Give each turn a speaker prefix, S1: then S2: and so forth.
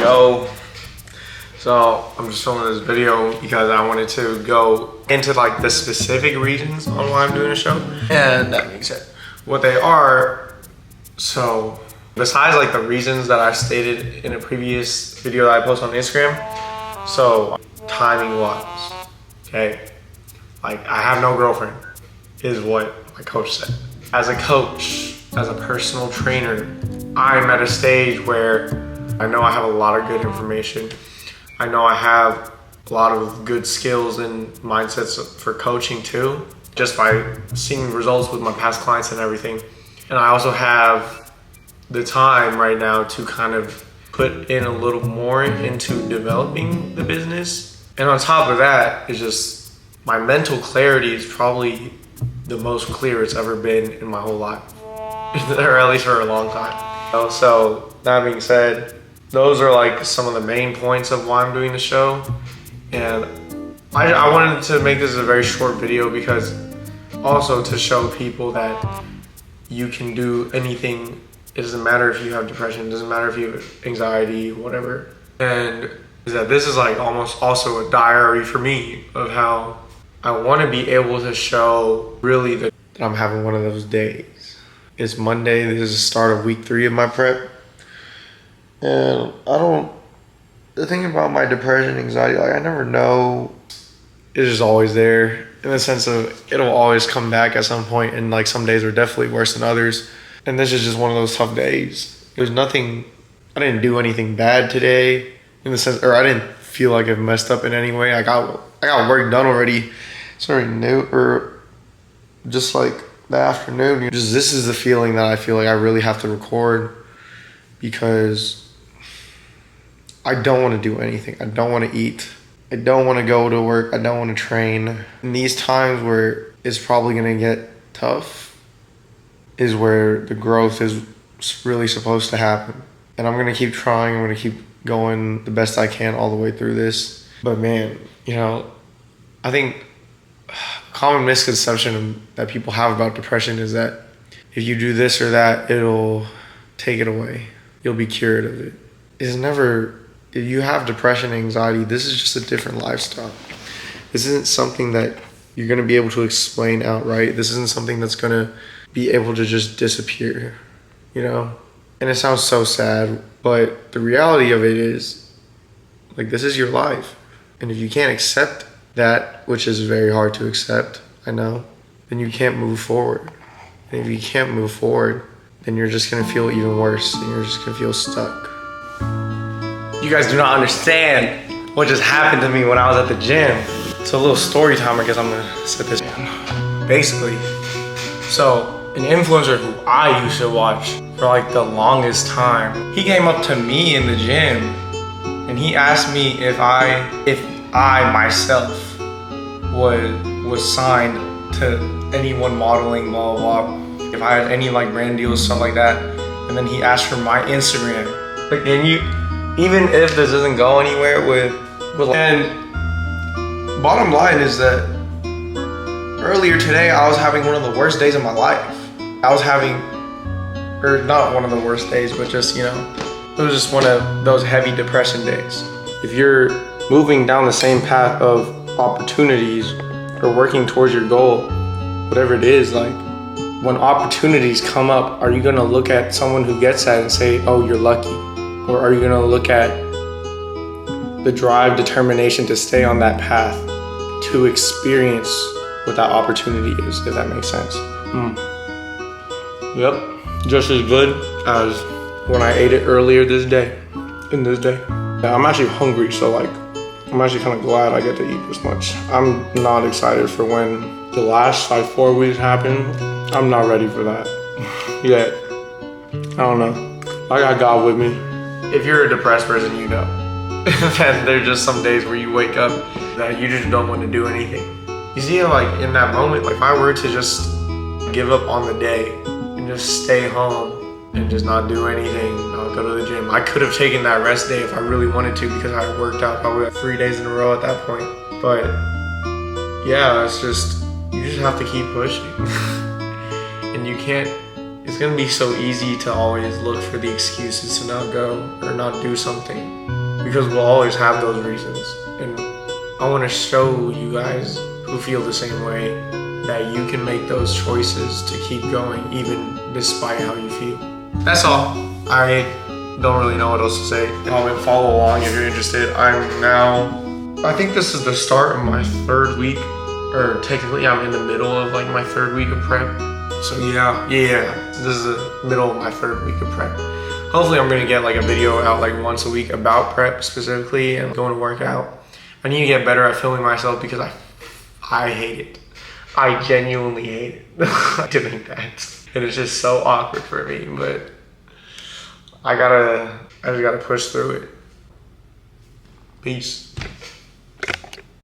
S1: go. So I'm just filming this video because I wanted to go into like the specific reasons on why I'm doing a show. And that being said, what they are, so besides like the reasons that I stated in a previous video that I posted on Instagram, so timing wise, okay, like I have no girlfriend is what my coach said. As a coach, as a personal trainer, I'm at a stage where I know I have a lot of good information. I know I have a lot of good skills and mindsets for coaching too, just by seeing results with my past clients and everything. And I also have the time right now to kind of put in a little more into developing the business. And on top of that, it's just my mental clarity is probably the most clear it's ever been in my whole life, or at least for a long time. So that being said, those are like some of the main points of why I'm doing the show. And I wanted to make this a very short video because also to show people that you can do anything. It doesn't matter if you have depression, it doesn't matter if you have anxiety, whatever. And that this is like almost also a diary for me of how I want to be able to show really that I'm having one of those days. It's Monday, this is the start of week 3 of my prep. And the thing about my depression, anxiety, like I never know, it's just always there in the sense of it'll always come back at some point, and like some days are definitely worse than others. And this is just one of those tough days. There's nothing, I didn't do anything bad today in the sense, or I didn't feel like I've messed up in any way. I got work done already. It's already new, or just like the afternoon. This is the feeling that I feel like I really have to record because I don't want to do anything. I don't want to eat. I don't want to go to work. I don't want to train. In these times where it's probably going to get tough is where the growth is really supposed to happen. And I'm going to keep trying. I'm going to keep going the best I can all the way through this. But man, I think a common misconception that people have about depression is that if you do this or that, it'll take it away. You'll be cured of it. It's never. If you have depression, anxiety, this is just a different lifestyle. This isn't something that you're going to be able to explain outright. This isn't something that's going to be able to just disappear, And it sounds so sad, but the reality of it is, like, this is your life. And if you can't accept that, which is very hard to accept, I know, then you can't move forward. And if you can't move forward, then you're just going to feel even worse, and you're just going to feel stuck. You guys do not understand what just happened to me when I was at the gym. It's a little story time, I guess I'm gonna set this in. Basically, so an influencer who I used to watch for like the longest time, he came up to me in the gym and he asked me if I myself was signed to anyone modeling, blah, blah, blah. If I had any like brand deals, stuff like that. And then he asked for my Instagram. Like, even if this doesn't go anywhere and bottom line is that earlier today I was having one of the worst days of my life. I was having, or not one of the worst days, but just, it was just one of those heavy depression days. If you're moving down the same path of opportunities or working towards your goal, whatever it is, like when opportunities come up, are you gonna look at someone who gets that and say, oh, you're lucky? Or are you gonna look at the drive, determination to stay on that path, to experience what that opportunity is, if that makes sense? Yep, just as good as when I ate it earlier this day, Yeah, I'm actually hungry, so like, I'm actually kind of glad I get to eat this much. I'm not excited for when the last like 4 weeks happen. I'm not ready for that yet. I don't know, I got God with me. If you're a depressed person, that there's just some days where you wake up that you just don't want to do anything. You see, like in that moment, like if I were to just give up on the day and just stay home and just not do anything, not go to the gym, I could have taken that rest day if I really wanted to because I worked out probably like 3 days in a row at that point. But yeah, it's just, you just have to keep pushing. And you can't, it's gonna be so easy to always look for the excuses to not go or not do something. because we'll always have those reasons. And I want to show you guys who feel the same way that you can make those choices to keep going even despite how you feel. That's all. I don't really know what else to say. Follow along if you're interested. I think this is the start of my 3rd week, or technically I'm in the middle of like my 3rd week of prep. So yeah, this is the middle of my 3rd week of prep. Hopefully I'm gonna get like a video out like once a week about prep specifically and going to work out. I need to get better at filming myself because I hate it. I genuinely hate it doing that. And it's just so awkward for me, but I just gotta push through it. Peace.